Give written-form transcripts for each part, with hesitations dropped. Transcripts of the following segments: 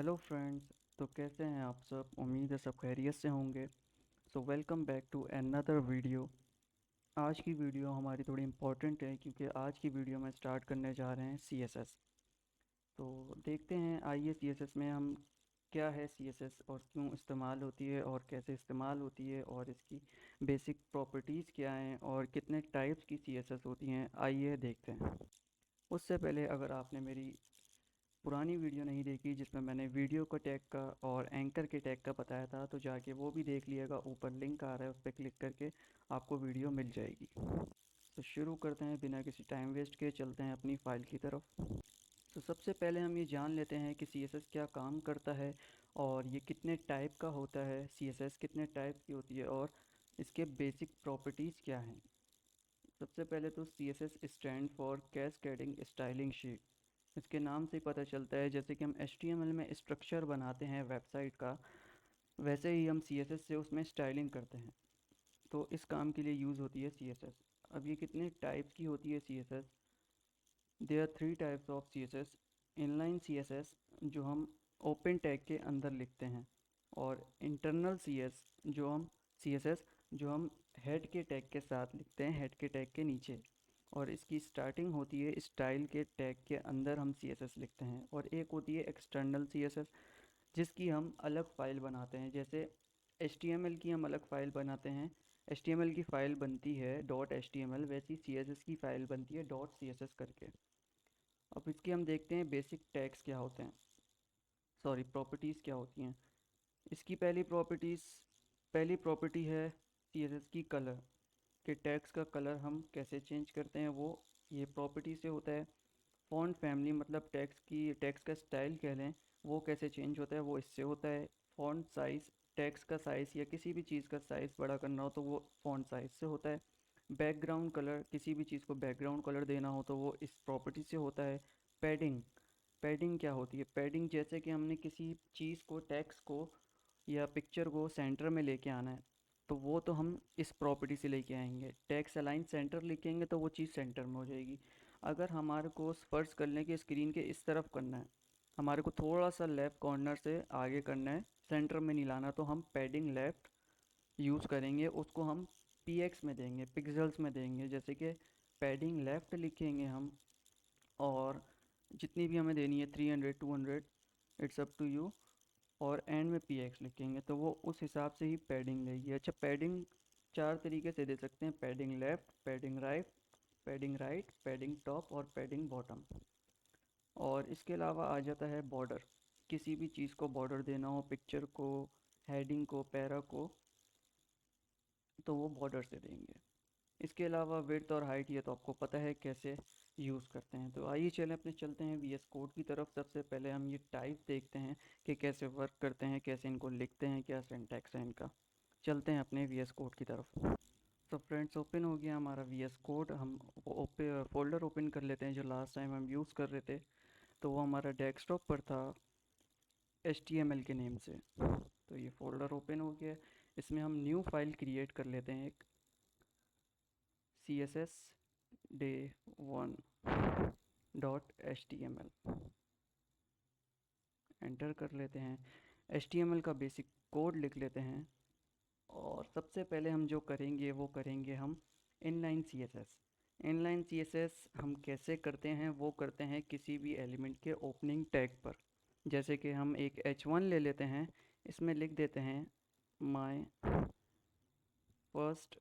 Hello friends. तो कैसे हैं आप सब? उम्मीद है सब खैरियत से होंगे। So welcome back to another video. आज की वीडियो हमारी थोड़ी इम्पोर्टेंट है क्योंकि आज की वीडियो में स्टार्ट करने जा रहे हैं सीएसएस। तो देखते हैं, आइए सीएसएस में हम क्या है सीएसएस और क्यों इस्तेमाल होती है और कैसे इस्तेमाल होती है और इसकी बेसिक प्रॉपर्टीज़ क्या हैं और कितने टाइप्स की सीएसएस होती हैं, आइए देखते हैं। उससे पहले अगर आपने मेरी पुरानी वीडियो नहीं देखी जिसमें मैंने वीडियो को टैग का और एंकर के टैग का बताया था, तो जाके वो भी देख लिएगा। ऊपर लिंक आ रहा है, उस पर क्लिक करके आपको वीडियो मिल जाएगी। तो शुरू करते हैं, बिना किसी टाइम वेस्ट के चलते हैं अपनी फ़ाइल की तरफ। तो सबसे पहले हम ये जान लेते हैं कि सीएसएस क्या काम करता है और ये कितने टाइप का होता है, सीएसएस कितने टाइप की होती है और इसके बेसिक प्रॉपर्टीज़ क्या हैं। सबसे पहले तो CSS stand for cascading styling sheet. इसके नाम से ही पता चलता है, जैसे कि हम HTML में स्ट्रक्चर बनाते हैं वेबसाइट का, वैसे ही हम CSS से उसमें स्टाइलिंग करते हैं। तो इस काम के लिए यूज़ होती है CSS। अब ये कितने टाइप्स की होती है CSS? There are 3 types of CSS। Inline CSS जो हम ओपन टैग के अंदर लिखते हैं, और इंटरनल CSS जो हम हेड के टैग के साथ लिखते हैं, हेड के टैग के नीचे। और इसकी स्टार्टिंग होती है स्टाइल के टैग के अंदर हम CSS लिखते हैं। और एक होती है एक्सटर्नल CSS जिसकी हम अलग फ़ाइल बनाते हैं। जैसे HTML की हम अलग फ़ाइल बनाते हैं, HTML की फ़ाइल बनती है .html, वैसी CSS की फ़ाइल बनती है .css करके। अब इसके हम देखते हैं बेसिक टैग्स क्या होते हैं, सॉरी प्रॉपर्टीज़ क्या होती हैं। इसकी पहली प्रॉपर्टी है CSS की कलर, कि टैग्स का कलर हम कैसे चेंज करते हैं, वो ये प्रॉपर्टी से होता है। फ़ॉन्ट फैमिली मतलब टैक्स का स्टाइल कह लें, वो कैसे चेंज होता है, वो इससे होता है। फ़ॉन्ट साइज़, टैक्स का साइज़ या किसी भी चीज़ का साइज़ बड़ा करना हो तो वो फ़ॉन्ट साइज़ से होता है। बैकग्राउंड कलर, किसी भी चीज़ को बैकग्राउंड कलर देना हो तो वो इस प्रॉपर्टी से होता है। पैडिंग, पैडिंग क्या होती है? पैडिंग जैसे कि हमने किसी चीज़ को, टेक्स्ट को या पिक्चर को सेंटर में लेके आना है, तो वो तो हम इस प्रॉपर्टी से लेके आएंगे। टेक्स्ट अलाइन सेंटर लिखेंगे तो वो चीज़ सेंटर में हो जाएगी। अगर हमारे को फर्ज कर लें कि स्क्रीन के इस तरफ करना है, हमारे को थोड़ा सा लेफ़्ट कॉर्नर से आगे करना है, सेंटर में नहीं लाना, तो हम पैडिंग लेफ़्ट यूज़ करेंगे। उसको हम px में देंगे, पिक्सल्स में देंगे। जैसे कि पैडिंग लेफ़्ट लिखेंगे हम, और जितनी भी हमें देनी है 300 200, इट्स अप टू यू, और एंड में px लिखेंगे तो वो उस हिसाब से ही पैडिंग लेगी। अच्छा, पैडिंग 4 तरीके से दे सकते हैं: padding left, padding right, padding top और पैडिंग बॉटम। और इसके अलावा आ जाता है बॉर्डर। किसी भी चीज़ को बॉर्डर देना हो, पिक्चर को, हेडिंग को, पैरा को, तो वो बॉर्डर से देंगे। इसके अलावा विड्थ और हाइट, ये तो आपको पता है कैसे यूज़ करते हैं। तो आइए चलते हैं VS कोड की तरफ। सबसे पहले हम ये टाइप देखते हैं कि कैसे वर्क करते हैं, कैसे इनको लिखते हैं, क्या सिंटैक्स है इनका। चलते हैं अपने VS कोड की तरफ। तो फ्रेंड्स, ओपन हो गया हमारा VS कोड। हम फोल्डर ओपन कर लेते हैं जो लास्ट टाइम हम यूज़ कर रहे थे। तो वो हमारा डेस्कटॉप पर था HTML के नेम से। तो ये फोल्डर ओपन हो गया। इसमें हम न्यू फाइल क्रिएट कर लेते हैं, एक CSS day1.html एंटर कर लेते हैं। HTML का बेसिक कोड लिख लेते हैं। और सबसे पहले हम जो करेंगे वो करेंगे हम इनलाइन CSS। इनलाइन CSS हम कैसे करते हैं? वो करते हैं किसी भी एलिमेंट के ओपनिंग टैग पर। जैसे कि हम एक H1 ले लेते हैं, इसमें लिख देते हैं माय फर्स्ट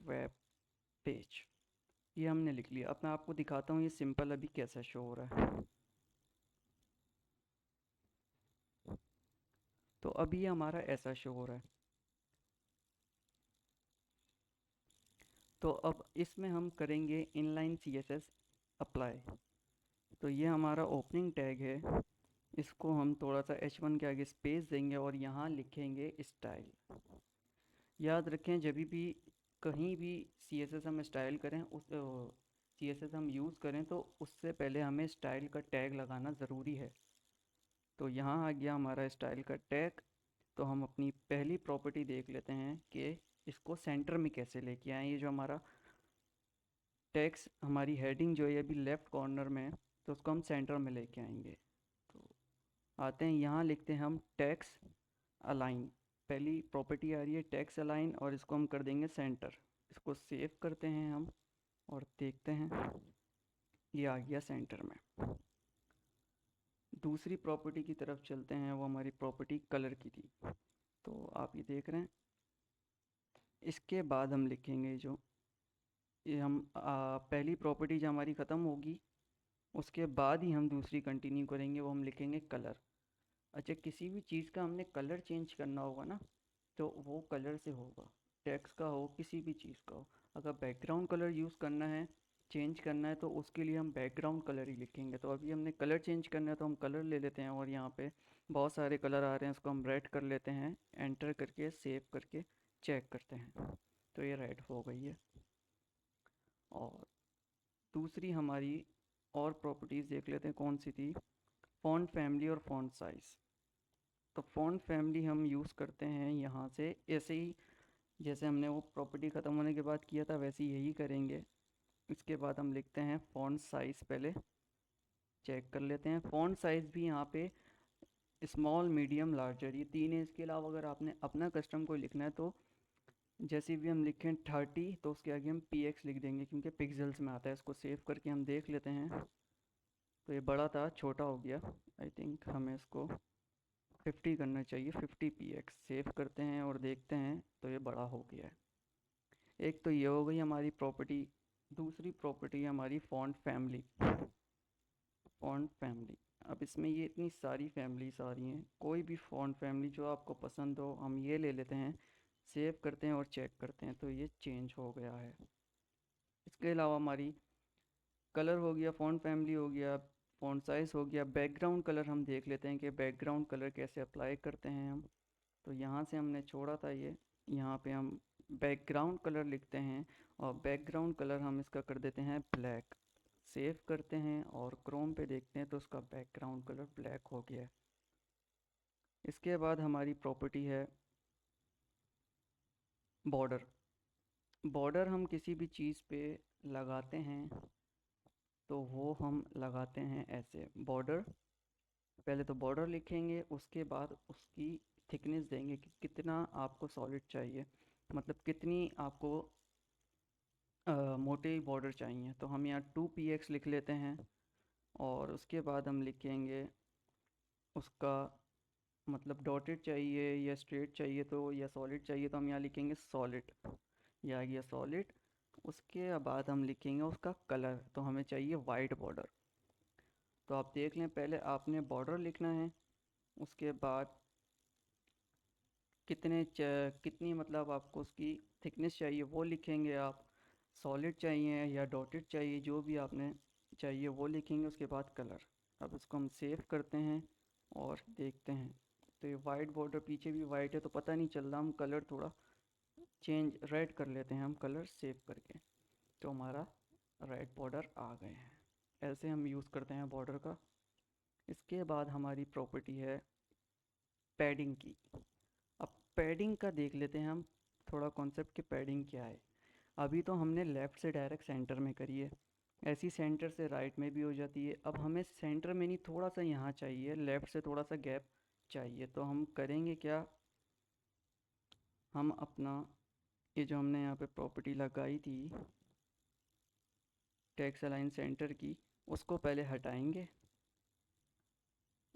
वेब पेज। ये हमने लिख लिया। अब मैं आपको दिखाता हूँ ये सिंपल अभी कैसा शो हो रहा है। तो अभी ये हमारा ऐसा शो हो रहा है। तो अब इसमें हम करेंगे इनलाइन CSS अप्लाई। तो ये हमारा ओपनिंग टैग है, इसको हम थोड़ा सा H1 के आगे स्पेस देंगे और यहाँ लिखेंगे स्टाइल। याद रखें, जब भी कहीं भी CSS हम स्टाइल करें, उस CSS हम यूज़ करें तो उससे पहले हमें स्टाइल का टैग लगाना ज़रूरी है। तो यहाँ आ गया हमारा स्टाइल का टैग। तो हम अपनी पहली प्रॉपर्टी देख लेते हैं कि इसको सेंटर में कैसे लेके आएँ। ये जो हमारा टेक्स्ट, हमारी हेडिंग जो है अभी लेफ़्ट कॉर्नर में है, तो उसको हम सेंटर में लेके आएंगे। तो आते हैं यहाँ लिखते हैं हम टैक्स अलाइन। पहली प्रॉपर्टी आ रही है टैक्स अलाइन और इसको हम कर देंगे सेंटर। इसको सेव करते हैं हम और देखते हैं ये आ गया सेंटर में। दूसरी प्रॉपर्टी की तरफ चलते हैं, वो हमारी प्रॉपर्टी कलर की थी। तो आप ये देख रहे हैं, इसके बाद हम लिखेंगे जो ये हम पहली प्रॉपर्टी जो हमारी ख़त्म होगी उसके बाद ही हम दूसरी कंटिन्यू करेंगे, वो हम लिखेंगे कलर। अच्छा, किसी भी चीज़ का हमने कलर चेंज करना होगा ना, तो वो कलर से होगा। टेक्स्ट का हो, किसी भी चीज़ का हो। अगर बैकग्राउंड कलर यूज़ करना है, चेंज करना है, तो उसके लिए हम बैकग्राउंड कलर ही लिखेंगे। तो अभी हमने कलर चेंज करना है तो हम कलर ले लेते हैं और यहाँ पे बहुत सारे कलर आ रहे हैं, उसको हम रेड कर लेते हैं। एंटर करके सेव करके चेक करते हैं तो ये रेड हो गई है। और दूसरी हमारी और प्रॉपर्टीज़ देख लेते हैं कौन सी थी। फ़ॉन्ट फैमिली और फ़ॉन्ट साइज़। तो फ़ॉन्ट फैमिली हम यूज़ करते हैं यहाँ से, ऐसे ही जैसे हमने वो प्रॉपर्टी ख़त्म होने के बाद किया था वैसे ही यही करेंगे। इसके बाद हम लिखते हैं फ़ॉन्ट साइज़, पहले चेक कर लेते हैं। फ़ॉन्ट साइज़ भी यहाँ पे स्मॉल मीडियम लार्जर ये तीन है। इसके अलावा अगर आपने अपना कस्टम कोई लिखना है तो जैसे भी हम लिखें 30 तो उसके आगे हम PX लिख देंगे क्योंकि पिक्सल्स में आता है। इसको सेव करके हम देख लेते हैं। तो ये बड़ा था, छोटा हो गया। आई थिंक हमें इसको 50 करना चाहिए, 50 px। सेव करते हैं और देखते हैं तो ये बड़ा हो गया है। एक तो ये हो गई हमारी प्रॉपर्टी। दूसरी प्रॉपर्टी है हमारी फ़ॉन्ट फैमिली। फ़ॉन्ट फैमिली, अब इसमें ये इतनी सारी फैमिलीज आ रही हैं, कोई भी फ़ॉन्ट फैमिली जो आपको पसंद हो हम ये ले लेते हैं। सेव करते हैं और चेक करते हैं तो ये चेंज हो गया है। इसके अलावा हमारी कलर हो गया, फ़ॉन्ट फैमिली हो गया, फ़ॉन्ट साइज़ हो गया। बैकग्राउंड कलर हम देख लेते हैं कि बैकग्राउंड कलर कैसे अप्लाई करते हैं हम। तो यहाँ से हमने छोड़ा था ये, यहाँ पे हम बैकग्राउंड कलर लिखते हैं और बैकग्राउंड कलर हम इसका कर देते हैं ब्लैक। सेव करते हैं और क्रोम पे देखते हैं तो उसका बैकग्राउंड कलर ब्लैक हो गया है। इसके बाद हमारी प्रॉपर्टी है बॉर्डर। बॉर्डर हम किसी भी चीज़ पे लगाते हैं तो वो हम लगाते हैं ऐसे बॉर्डर। पहले तो बॉर्डर लिखेंगे, उसके बाद उसकी थिकनेस देंगे कि कितना आपको सॉलिड चाहिए, मतलब कितनी आपको मोटे बॉर्डर चाहिए। तो हम यहाँ 2px लिख लेते हैं और उसके बाद हम लिखेंगे उसका मतलब डॉटेड चाहिए या स्ट्रेट चाहिए तो या सॉलिड चाहिए तो हम यहाँ लिखेंगे सॉलिड। यह आ गया सॉलिड। उसके बाद हम लिखेंगे उसका कलर, तो हमें चाहिए वाइट बॉर्डर। तो आप देख लें, पहले आपने बॉर्डर लिखना है, उसके बाद कितनी मतलब आपको उसकी थिकनेस चाहिए वो लिखेंगे आप। सॉलिड चाहिए या डॉटेड चाहिए, जो भी आपने चाहिए वो लिखेंगे। उसके बाद कलर। अब इसको हम सेव करते हैं और देखते हैं तो ये वाइट बॉर्डर, पीछे भी वाइट है तो पता नहीं चल रहा। हम कलर थोड़ा चेंज रेड कर लेते हैं हम कलर सेव करके, तो हमारा रेड बॉर्डर आ गए हैं। ऐसे हम यूज़ करते हैं बॉर्डर का। इसके बाद हमारी प्रॉपर्टी है पैडिंग की। अब पैडिंग का देख लेते हैं हम थोड़ा कॉन्सेप्ट कि पैडिंग क्या है। अभी तो हमने लेफ़्ट से डायरेक्ट सेंटर में करी है, ऐसी सेंटर से राइट में भी हो जाती है। अब हमें सेंटर में नहीं, थोड़ा सा यहाँ चाहिए, लेफ़्ट से थोड़ा सा गैप चाहिए। तो हम करेंगे क्या, हम अपना ये जो हमने यहाँ पे प्रॉपर्टी लगाई थी टेक्स्ट अलाइन सेंटर की, उसको पहले हटाएंगे।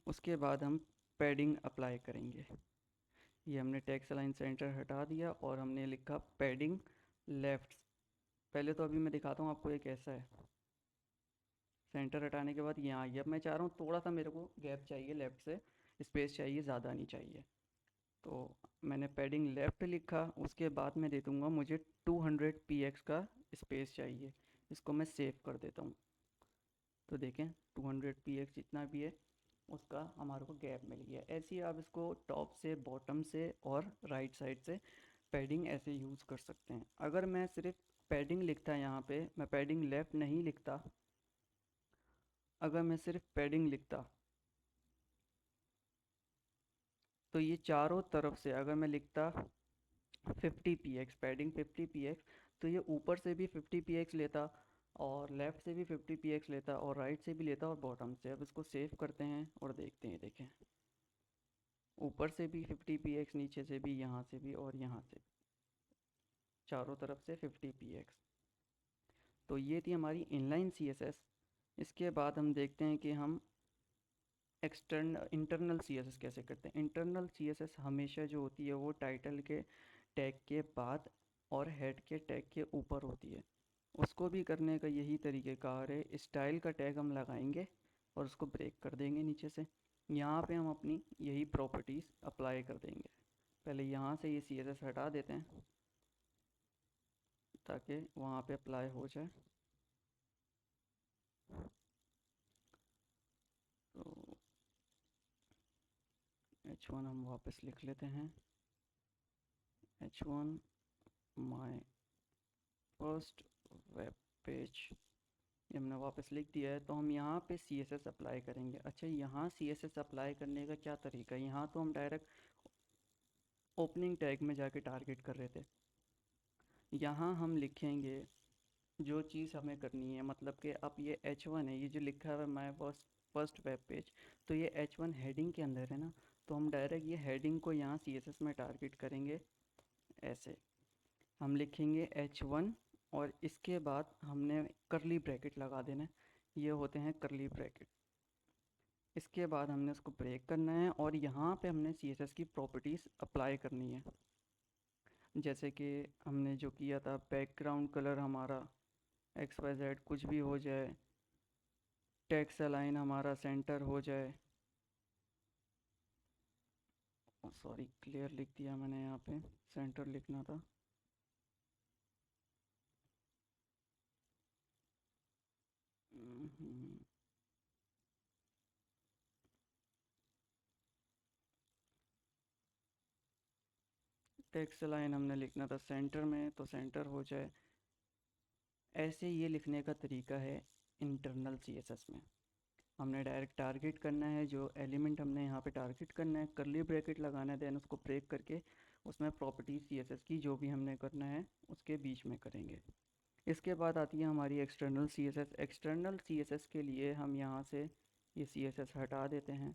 उसके बाद हम पैडिंग अप्लाई करेंगे। ये हमने टेक्स्ट अलाइन सेंटर हटा दिया और हमने लिखा पैडिंग लेफ्ट। पहले तो अभी मैं दिखाता हूँ आपको ये कैसा है। सेंटर हटाने के बाद यहाँ आइए। अब मैं चाह रहा हूँ थोड़ा सा मेरे को गैप चाहिए, लेफ़्ट से स्पेस चाहिए, ज़्यादा नहीं चाहिए। तो मैंने पैडिंग लेफ़्ट लिखा, उसके बाद मैं दे दूँगा मुझे 200 px का स्पेस चाहिए। इसको मैं सेव कर देता हूँ। तो देखें 200 px जितना भी है उसका हमारे को गैप मिल गया। ऐसे ही आप इसको टॉप से, बॉटम से और राइट साइड से पैडिंग ऐसे यूज़ कर सकते हैं। अगर मैं सिर्फ पैडिंग लिखता यहाँ पे, मैं पैडिंग लेफ़्ट नहीं लिखता, अगर मैं सिर्फ पैडिंग लिखता तो ये चारों तरफ से अगर मैं लिखता 50 px, पैडिंग 50 px, तो ये ऊपर से भी 50 px लेता और लेफ़्ट से भी 50 px लेता और राइट से भी लेता और बॉटम से। अब इसको सेव करते हैं और देखते हैं, देखें ऊपर से भी 50px, नीचे से भी, यहाँ से भी और यहाँ से, चारों तरफ से 50px। तो ये थी हमारी इनलाइन CSS। इसके बाद हम देखते हैं कि हम इंटरनल CSS कैसे करते हैं। इंटरनल CSS हमेशा जो होती है वो टाइटल के टैग के बाद और हेड के टैग के ऊपर होती है। उसको भी करने का यही तरीक़ेकार है, स्टाइल का टैग हम लगाएंगे और उसको ब्रेक कर देंगे नीचे से। यहाँ पे हम अपनी यही प्रॉपर्टीज़ अप्लाई कर देंगे। पहले यहाँ से ये CSS हटा देते हैं ताकि वहाँ पे अप्लाई हो जाए। तो H1 हम वापस लिख लेते हैं, H1 my first web page, ये हमने वापस लिख दिया है। तो हम यहाँ पे CSS अप्लाई करेंगे। अच्छा, यहाँ CSS अप्लाई करने का क्या तरीका है? यहाँ तो हम डायरेक्ट ओपनिंग टैग में जाके टारगेट कर रहे थे। यहाँ हम लिखेंगे जो चीज़ हमें करनी है, मतलब कि अब ये H1 है, ये जो लिखा है माय फर्स्ट वेब पेज, तो ये H1 हेडिंग के अंदर है ना। तो हम डायरेक्ट ये हेडिंग को यहाँ CSS में टारगेट करेंगे। ऐसे हम लिखेंगे H1 और इसके बाद हमने करली ब्रैकेट लगा देना है, ये होते हैं करली ब्रैकेट। इसके बाद हमने उसको ब्रेक करना है और यहाँ पे हमने CSS की प्रॉपर्टीज़ अप्लाई करनी है। जैसे कि हमने जो किया था, बैकग्राउंड कलर हमारा XYZ कुछ भी हो जाए, टेक्स्ट अलाइन हमारा सेंटर हो जाए। सॉरी, क्लियर लिख दिया मैंने, यहाँ पे सेंटर लिखना था। टेक्स्ट लाइन हमने लिखना था सेंटर में, तो सेंटर हो जाए। ऐसे ये लिखने का तरीका है इंटरनल CSS में। हमने डायरेक्ट टारगेट करना है, जो एलिमेंट हमने यहाँ पे टारगेट करना है, करली ब्रैकेट लगाना है, देन उसको ब्रेक करके उसमें प्रॉपर्टीज CSS की जो भी हमने करना है उसके बीच में करेंगे। इसके बाद आती है हमारी एक्सटर्नल CSS। एक्सटर्नल CSS के लिए हम यहाँ से ये CSS हटा देते हैं।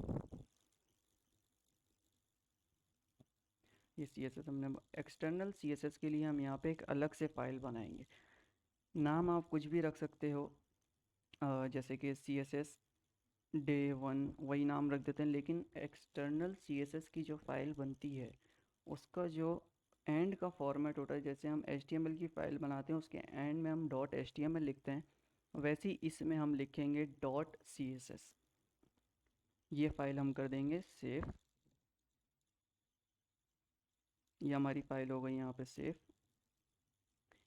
ये CSS हमने एक्सटर्नल CSS के लिए हम यहाँ पे एक अलग से फ़ाइल बनाएंगे। नाम आप कुछ भी रख सकते हो, जैसे कि CSS Day1 वही नाम रख देते हैं। लेकिन एक्सटर्नल CSS की जो फ़ाइल बनती है उसका जो एंड का फॉर्मेट होता है, जैसे हम HTML की फ़ाइल बनाते हैं उसके एंड में हम .html लिखते हैं, वैसे ही इसमें हम लिखेंगे .css। ये फ़ाइल हम कर देंगे सेव। ये हमारी फ़ाइल हो गई यहाँ पे सेव।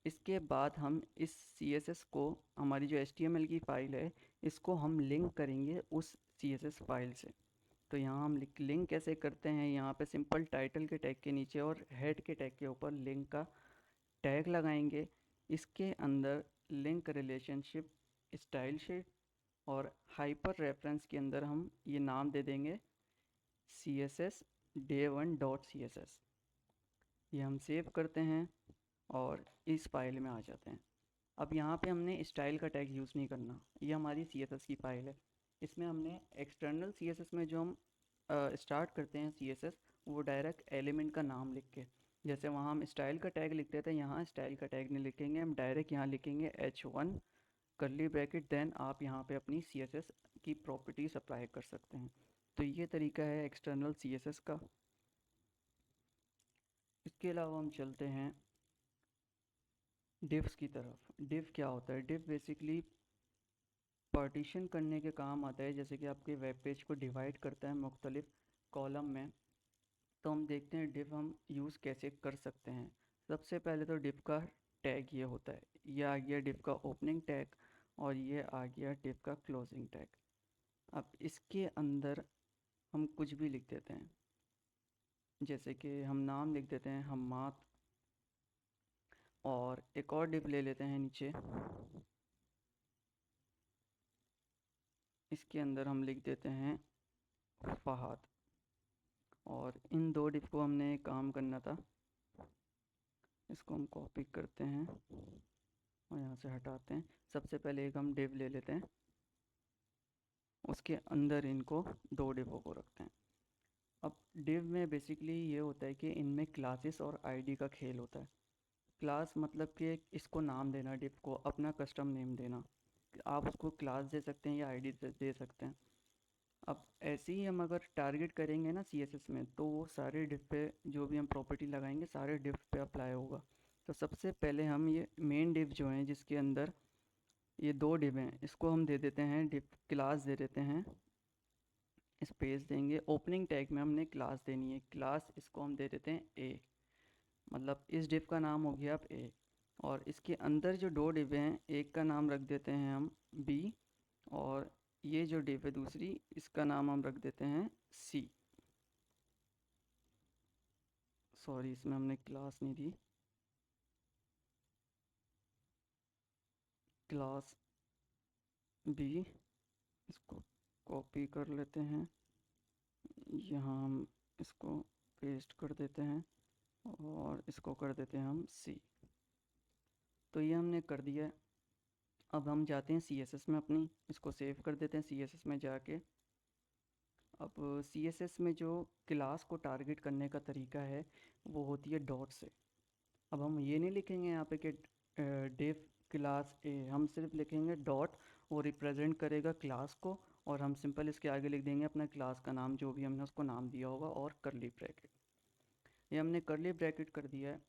इसके बाद हम इस CSS को, हमारी जो HTML की फ़ाइल है, इसको हम लिंक करेंगे उस CSS फ़ाइल से। तो यहाँ हम लिंक कैसे करते हैं, यहाँ पे सिंपल टाइटल के टैग के नीचे और हेड के टैग के ऊपर लिंक का टैग लगाएंगे। इसके अंदर लिंक रिलेशनशिप स्टाइल शीट और हाइपर रेफरेंस के अंदर हम ये नाम दे देंगे CSS day1.css। ये हम सेव करते हैं और इस फाइल में आ जाते हैं। अब यहाँ पे हमने स्टाइल का टैग यूज़ नहीं करना, ये हमारी CSS की फ़ाइल है। इसमें हमने एक्सटर्नल CSS में जो हम स्टार्ट करते हैं CSS, वो डायरेक्ट एलिमेंट का नाम लिख के, जैसे वहाँ हम स्टाइल का टैग लिखते थे, यहाँ स्टाइल का टैग नहीं लिखेंगे, हम डायरेक्ट यहाँ लिखेंगे H1 करली ब्रैकेट। देन आप यहाँ पे अपनी CSS की प्रॉपर्टीज़ अप्लाई कर सकते हैं। तो ये तरीका है एक्सटर्नल CSS का। इसके अलावा हम चलते हैं डिव्स की तरफ। डिव क्या होता है? डिव बेसिकली पार्टीशन करने के काम आता है, जैसे कि आपके वेब पेज को डिवाइड करता है मुख्तलिफ कॉलम में। तो हम देखते हैं डिव हम यूज़ कैसे कर सकते हैं। सबसे पहले तो डिव का टैग ये होता है, ये आ गया डिव का ओपनिंग टैग और ये आ गया डिव का क्लोजिंग टैग। अब इसके अंदर हम कुछ भी लिख देते हैं, जैसे कि हम नाम लिख देते हैं हम्माद, और एक और डिव ले लेते हैं नीचे, इसके अंदर हम लिख देते हैं फहाद। और इन दो डिव को हमने एक काम करना था, इसको हम कॉपी करते हैं और यहाँ से हटाते हैं। सबसे पहले एक हम डिव ले लेते हैं, उसके अंदर इनको दो डिवों को रखते हैं। अब डिव में बेसिकली ये होता है कि इनमें क्लासेस और आईडी का खेल होता है। क्लास मतलब कि इसको नाम देना, डिव को अपना कस्टम नेम देना। आप उसको क्लास दे सकते हैं या आईडी दे सकते हैं। अब ऐसे ही हम अगर टारगेट करेंगे ना सीएसएस में, तो वो सारे डिव पे जो भी हम प्रॉपर्टी लगाएंगे सारे डिव पे अप्लाई होगा। तो सबसे पहले हम ये मेन डिव जो है जिसके अंदर ये दो डिव हैं, इसको हम दे देते हैं डिव क्लास दे देते हैं। स्पेस देंगे, ओपनिंग टैग में हमने क्लास देनी है, क्लास इसको हम दे देते हैं ए। मतलब इस डिव का नाम हो गया अब ए। और इसके अंदर जो दो डिव हैं, एक का नाम रख देते हैं हम बी, और ये जो डिव है दूसरी, इसका नाम हम रख देते हैं सी। सॉरी, इसमें हमने क्लास नहीं दी, क्लास बी। इसको कॉपी कर लेते हैं, यहाँ हम इसको पेस्ट कर देते हैं और इसको कर देते हैं हम सी। तो ये हमने कर दिया है। अब हम जाते हैं सीएसएस में अपनी, इसको सेव कर देते हैं सीएसएस में जाके। अब सीएसएस में जो क्लास को टारगेट करने का तरीका है वो होती है डॉट से। अब हम ये नहीं लिखेंगे यहाँ पे कि डिव क्लास ए, हम सिर्फ लिखेंगे डॉट, वो रिप्रेजेंट करेगा क्लास को, और हम सिंपल इसके आगे लिख देंगे अपना क्लास का नाम जो भी हमने उसको नाम दिया होगा और करली ब्रैकेट। ये हमने करली ब्रैकेट कर दिया है।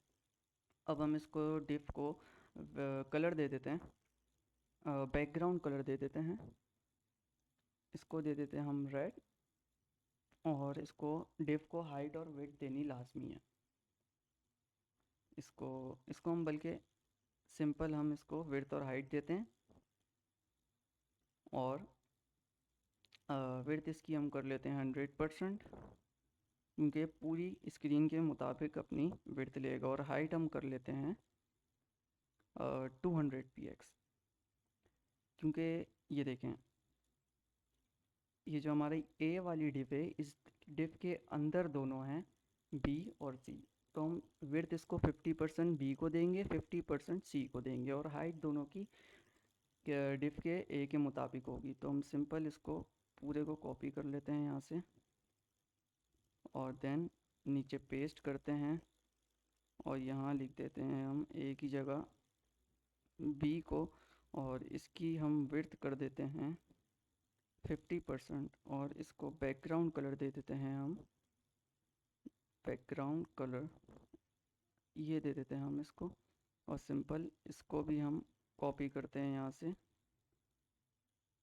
अब हम इसको डिव को कलर दे देते हैं, बैकग्राउंड कलर दे देते हैं। इसको दे देते हैं हम रेड, और इसको डिव को हाइट और विड्थ देनी लाजमी है। इसको इसको हम बल्कि सिंपल हम इसको विड्थ और हाइट देते हैं, और विड्थ इसकी हम कर लेते हैं 100%, क्योंकि पूरी स्क्रीन के मुताबिक अपनी विड्थ लेगा। और हाइट हम कर लेते हैं 200 px, क्योंकि ये देखें, ये जो हमारी ए वाली डिव है, इस डिव के अंदर दोनों हैं बी और सी। तो हम विड्थ इसको 50% बी को देंगे, 50% सी को देंगे, और हाइट दोनों की डिव के ए के मुताबिक होगी। तो हम सिंपल इसको पूरे को कॉपी कर लेते हैं यहाँ से, और देन नीचे पेस्ट करते हैं, और यहाँ लिख देते हैं हम ए की जगह बी को, और इसकी हम विड्थ कर देते हैं 50%, और इसको बैकग्राउंड कलर दे देते हैं हम, बैकग्राउंड कलर ये दे देते हैं हम इसको। और सिंपल इसको भी हम कॉपी करते हैं यहाँ से,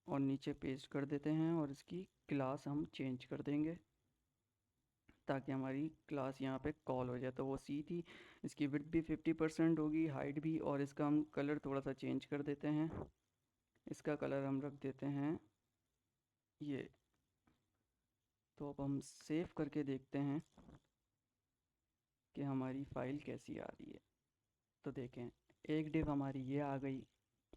और नीचे पेस्ट कर देते हैं, और इसकी क्लास हम चेंज कर देंगे ताकि हमारी क्लास यहाँ पे कॉल हो जाए। तो वो सी थी, इसकी विड्थ भी 50% होगी, हाइट भी, और इसका हम कलर थोड़ा सा चेंज कर देते हैं। इसका कलर हम रख देते हैं ये। तो अब हम सेव करके देखते हैं कि हमारी फ़ाइल कैसी आ रही है। तो देखें, एक डिव हमारी ये आ गई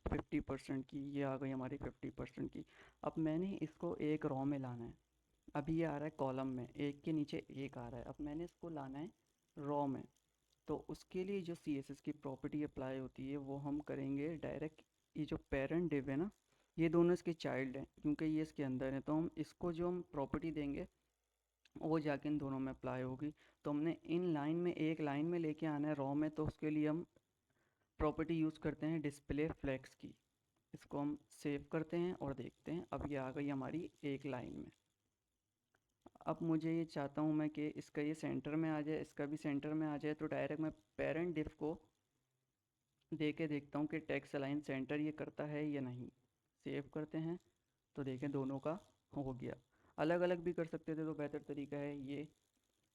50% की, ये आ गई हमारी 50% की। अब मैंने इसको एक रो में लाना है। अभी ये आ रहा है कॉलम में, एक के नीचे एक आ रहा है। अब मैंने इसको लाना है रो में। तो उसके लिए जो CSS की प्रॉपर्टी अप्लाई होती है वो हम करेंगे डायरेक्ट। ये जो पेरेंट डिव है ना, ये दोनों इसके चाइल्ड हैं, क्योंकि ये इसके अंदर है। तो हम इसको जो हम प्रॉपर्टी देंगे वो जाके इन दोनों में अप्लाई होगी। तो हमने इन लाइन में एक लाइन में लेके आना है रो में, तो उसके लिए हम प्रॉपर्टी यूज़ करते हैं डिस्प्ले फ्लेक्स की। इसको हम सेव करते हैं और देखते हैं, अब ये आ गई हमारी एक लाइन में। अब मुझे ये चाहता हूँ मैं कि इसका ये सेंटर में आ जाए, इसका भी सेंटर में आ जाए। तो डायरेक्ट मैं पेरेंट डिव को दे के देखता हूँ कि टेक्स्ट अलाइन सेंटर ये करता है या नहीं। सेव करते हैं, तो देखें दोनों का हो गया। अलग अलग भी कर सकते थे तो बेहतर तरीका है ये।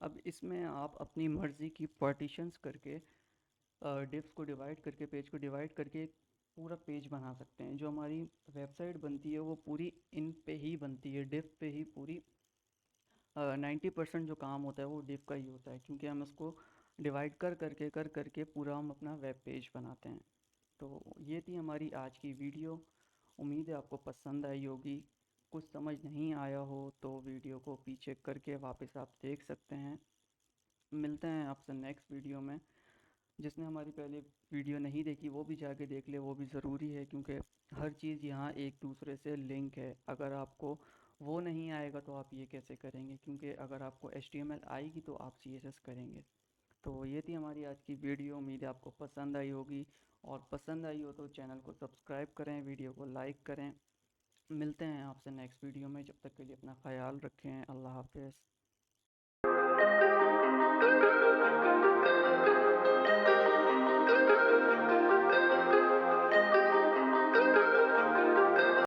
अब इसमें आप अपनी मर्ज़ी की पार्टीशंस करके, डिव्स को डिवाइड करके, पेज को डिवाइड करके एक पूरा पेज बना सकते हैं। जो हमारी वेबसाइट बनती है वो पूरी इन पे ही बनती है, डिव पे ही पूरी। 90% जो काम होता है वो डिव का ही होता है, क्योंकि हम उसको डिवाइड कर करके पूरा हम अपना वेब पेज बनाते हैं। तो ये थी हमारी आज की वीडियो। उम्मीद है आपको पसंद आई होगी। कुछ समझ नहीं आया हो तो वीडियो को पीछे करके वापस आप देख सकते हैं। मिलते हैं आपसे नेक्स्ट वीडियो में। जिसने हमारी पहले वीडियो नहीं देखी वो भी जाके देख ले, वो भी ज़रूरी है, क्योंकि हर चीज़ यहाँ एक दूसरे से लिंक है। अगर आपको वो नहीं आएगा तो आप ये कैसे करेंगे, क्योंकि अगर आपको HTML आएगी तो आप CSS करेंगे। तो ये थी हमारी आज की वीडियो, उम्मीद है आपको पसंद आई होगी। और पसंद आई हो तो चैनल को सब्सक्राइब करें, वीडियो को लाइक करें। मिलते हैं आपसे नेक्स्ट वीडियो में, जब तक के लिए अपना ख्याल रखें। अल्लाह हाफिज़।